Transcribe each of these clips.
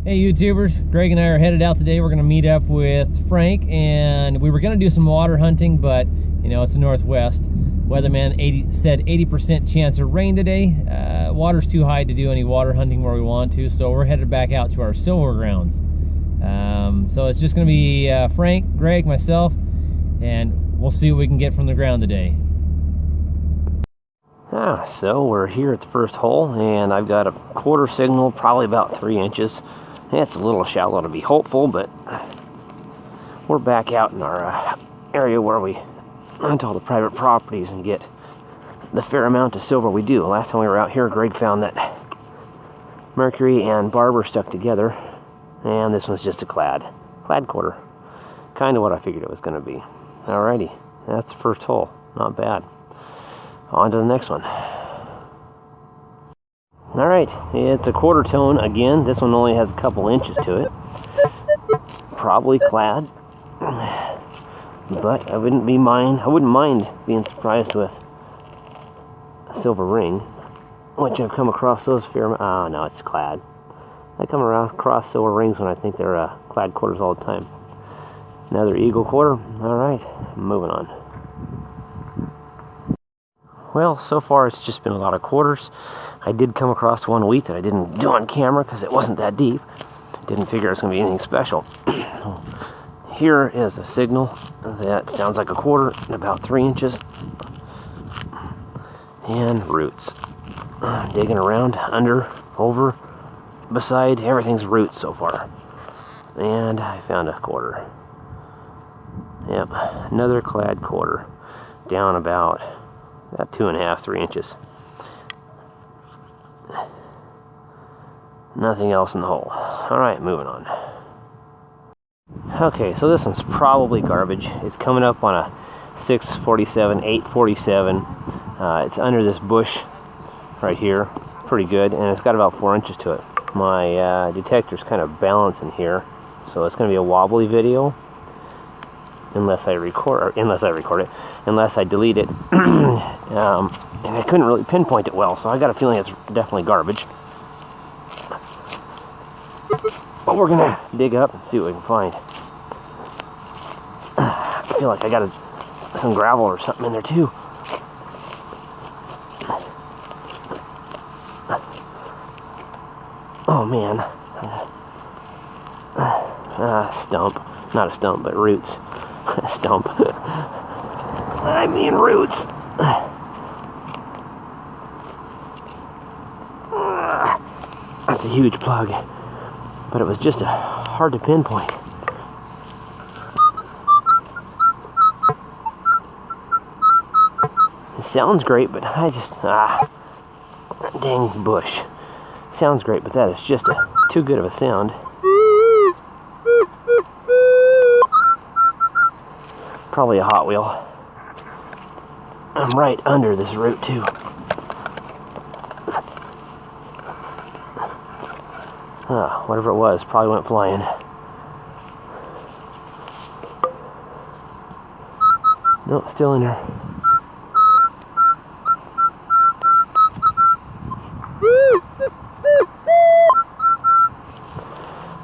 Hey YouTubers, Greg and I are headed out today. We're going to meet up with Frank, and we were going to do some water hunting, but you know, it's the Northwest. Weatherman said 80% chance of rain today. Water's too high to do any water hunting where we want to, so we're headed back out to our silver grounds. So it's just going to be Frank, Greg, myself, and we'll see what we can get from the ground today. So we're here at the first hole, and I've got a quarter signal, probably about 3 inches. It's a little shallow to be hopeful, but we're back out in our area where we hunt all the private properties and get the fair amount of silver we do. Last time we were out here, Greg found that Mercury and Barber stuck together, and this one's just a clad quarter. Kind of what I figured it was going to be. Alrighty, that's the first hole. Not bad. On to the next one. Alright, it's a quarter tone again. This one only has a couple inches to it. Probably clad. But I wouldn't mind being surprised with a silver ring, which I've come across those no, it's clad. I come across silver rings when I think they're clad quarters all the time. Another eagle quarter. Alright, moving on. Well, so far it's just been a lot of quarters. I did come across one wheat that I didn't do on camera because it wasn't that deep. Didn't figure it was going to be anything special. Here is a signal that sounds like a quarter and about 3 inches. And roots. Digging around, under, over, beside, everything's roots so far. And I found a quarter. Yep, another clad quarter. Down about 2.5, 3 inches. Nothing else in the hole. Alright, moving on. Okay, so this one's probably garbage. It's coming up on a 647, 847. It's under this bush right here. Pretty good, and it's got about 4 inches to it. My detector's kind of balancing here, so it's going to be a wobbly video. Unless I delete it. And I couldn't really pinpoint it well, so I got a feeling it's definitely garbage. But we're gonna dig up and see what we can find. I feel like I got some gravel or something in there too. Oh man. Stump. Not a stump, but roots. Stump. I mean roots. That's a huge plug, but it was just hard to pinpoint. It sounds great, but I just dang bush. Sounds great, but that is just too good of a sound. Probably a Hot Wheel. I'm right under this root too. Whatever it was, probably went flying. Nope, still in there.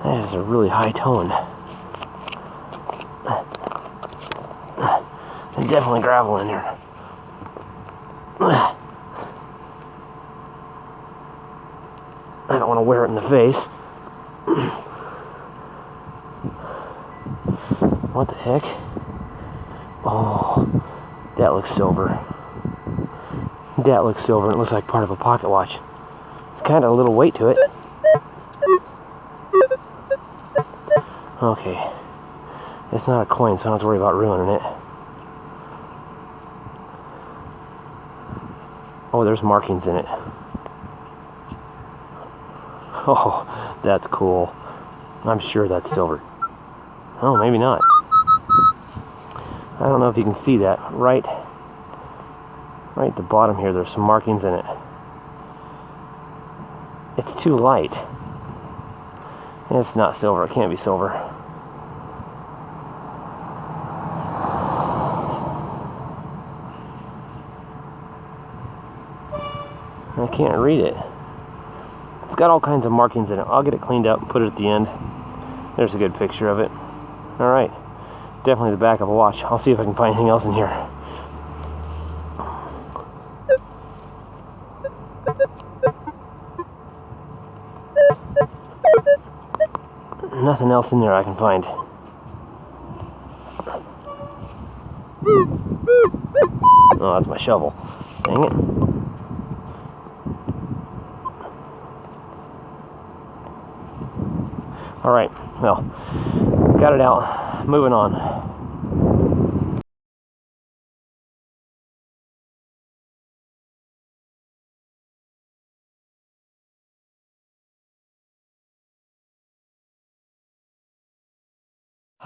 That is a really high tone. There's definitely gravel in there. I don't want to wear it in the face. What the heck? Oh, that looks silver. That looks silver. It looks like part of a pocket watch. It's kind of a little weight to it. Okay. It's not a coin, so I don't have to worry about ruining it. Oh, there's markings in it. Oh, that's cool. I'm sure that's silver. Oh, maybe not. I don't know if you can see that. Right at the bottom here, there's some markings in it. It's too light. It's not silver. It can't be silver. I can't read it. It's got all kinds of markings in it. I'll get it cleaned up and put it at the end. There's a good picture of it. Alright, definitely the back of a watch. I'll see if I can find anything else in here. Nothing else in there I can find. Oh, that's my shovel. Dang it. Alright, well, got it out. Moving on.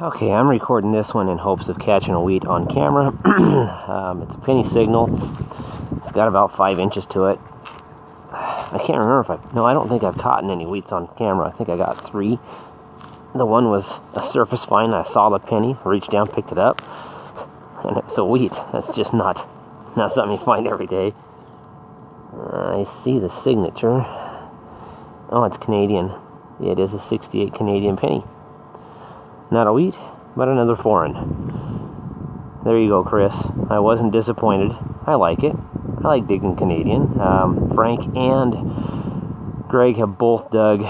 Okay, I'm recording this one in hopes of catching a wheat on camera. It's a penny signal. It's got about 5 inches to it. I can't remember if I don't think I've caught any wheats on camera. I think I got 3. The one was a surface find. I saw the penny, reached down, picked it up, and it was a wheat. That's just not something you find every day. I see the signature. Oh, it's Canadian. It is a 68 Canadian penny. Not a wheat, but another foreign. There you go, Chris. I wasn't disappointed. I like it. I like digging Canadian. Frank and Greg have both dug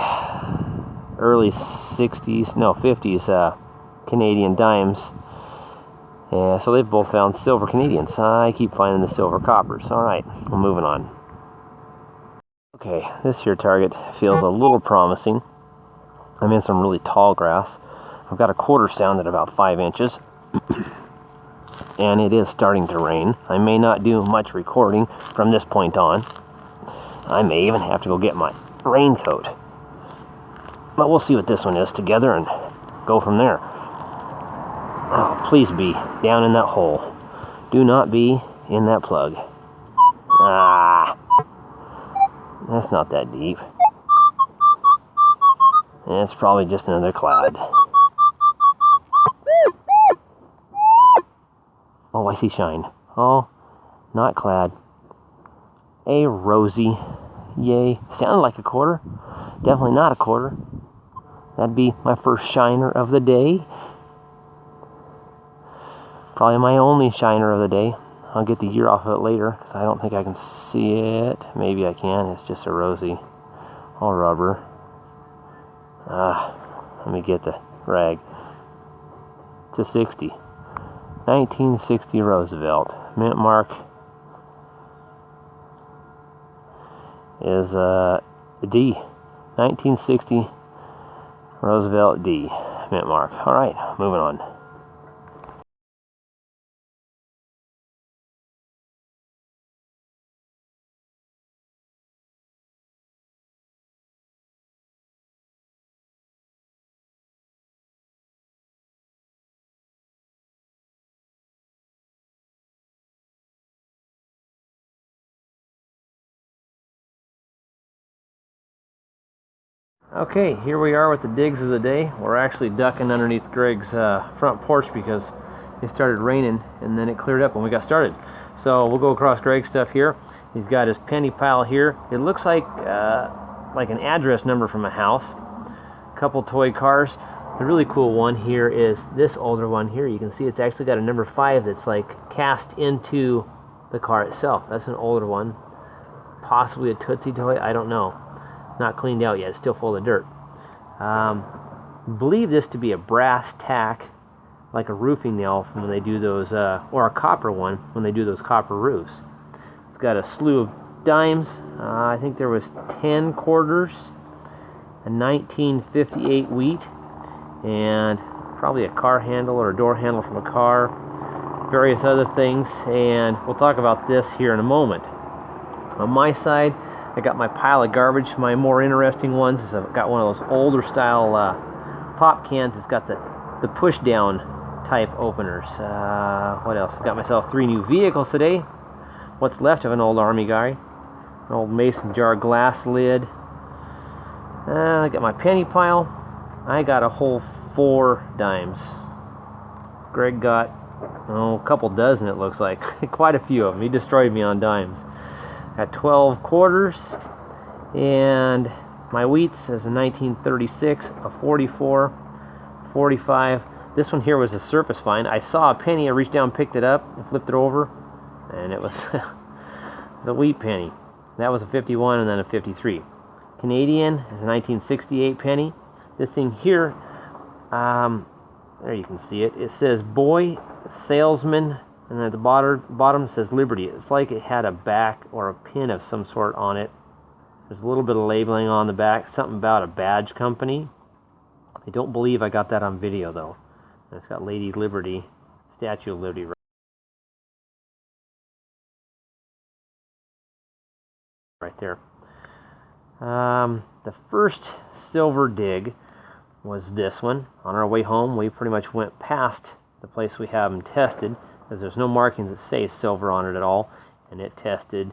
early 50s Canadian dimes. So they've both found silver Canadians. I keep finding the silver coppers. Alright, I'm moving on. Okay, this here target feels a little promising. I'm in some really tall grass. I've got a quarter sound at about 5 inches. And it is starting to rain. I may not do much recording from this point on. I may even have to go get my raincoat. But we'll see what this one is together and go from there. Oh, please be down in that hole. Do not be in that plug. Ah, that's not that deep. It's probably just another clad. Oh, I see shine. Oh, not clad. A rosy. Yay. Sounded like a quarter. Definitely not a quarter. That'd be my first shiner of the day. Probably my only shiner of the day. I'll get the year off of it later, because I don't think I can see it. Maybe I can. It's just a rosy. All rubber. Let me get the rag. It's a 60. 1960 Roosevelt. Mint mark is D. 1960 Roosevelt D. Mint mark. Alright, moving on. Okay, here we are with the digs of the day. We're actually ducking underneath Greg's front porch because it started raining and then it cleared up when we got started. So we'll go across Greg's stuff here. He's got his penny pile here. It looks like an address number from a house. A couple toy cars. The really cool one here is this older one here. You can see it's actually got a number 5 that's like cast into the car itself. That's an older one. Possibly a Tootsie toy, I don't know. Not cleaned out yet, it's still full of dirt. Believe this to be a brass tack, like a roofing nail from when they do those, or a copper one when they do those copper roofs. It's got a slew of dimes. I think there was 10 quarters, a 1958 wheat, and probably a car handle or a door handle from a car, various other things, and we'll talk about this here in a moment. On my side, I got my pile of garbage. My more interesting ones is I've got one of those older style pop cans. It's got the push down type openers. What else? I got myself 3 new vehicles today. What's left of an old army guy. An old mason jar glass lid. I got my penny pile. I got a whole 4 dimes. Greg got a couple dozen, it looks like. Quite a few of them. He destroyed me on dimes. Got 12 quarters and My wheats is a 1936, a 44, 45. This one here was a surface find. I saw a penny, I reached down, picked it up, and flipped it over, and it was, it was a wheat penny. That was a 51 and then a 53. Canadian is a 1968 penny. This thing here, there you can see it. It says boy, salesman, and at the bottom says Liberty. It's like it had a back or a pin of some sort on it. There's a little bit of labeling on the back, something about a badge company. I don't believe I got that on video though. And it's got Lady Liberty, Statue of Liberty right there. The first silver dig was this one. On our way home, we pretty much went past the place we have them tested, because there's no markings that say silver on it at all, and it tested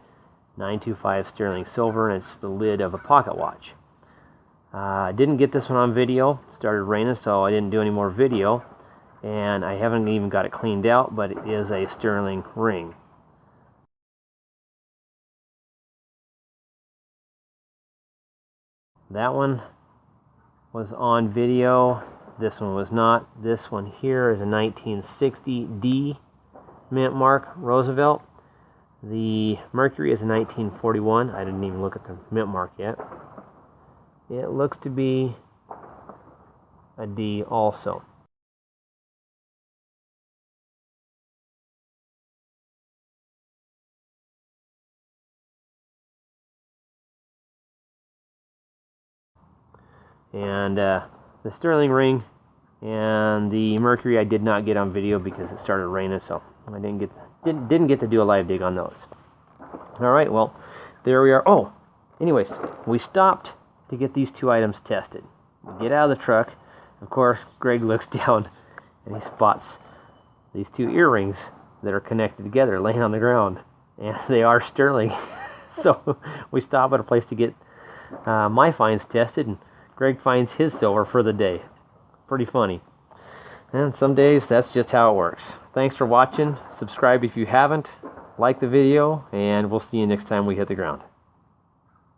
925 sterling silver, and it's the lid of a pocket watch. I didn't get this one on video. It started raining, so I didn't do any more video, and I haven't even got it cleaned out, but it is a sterling ring. That one was on video. This one was not. This one here is a 1960 D mint mark Roosevelt. The Mercury is a 1941. I didn't even look at the mint mark yet. It looks to be a D also. And the sterling ring and the Mercury I did not get on video because it started raining, so I didn't get to do a live dig on those. All right, well, there we are. Oh, anyways, we stopped to get these two items tested. We get out of the truck. Of course, Greg looks down and he spots these two earrings that are connected together laying on the ground, and they are sterling. So we stop at a place to get my finds tested, and Greg finds his silver for the day. Pretty funny. And some days, that's just how it works. Thanks for watching. Subscribe if you haven't. Like the video, and we'll see you next time we hit the ground.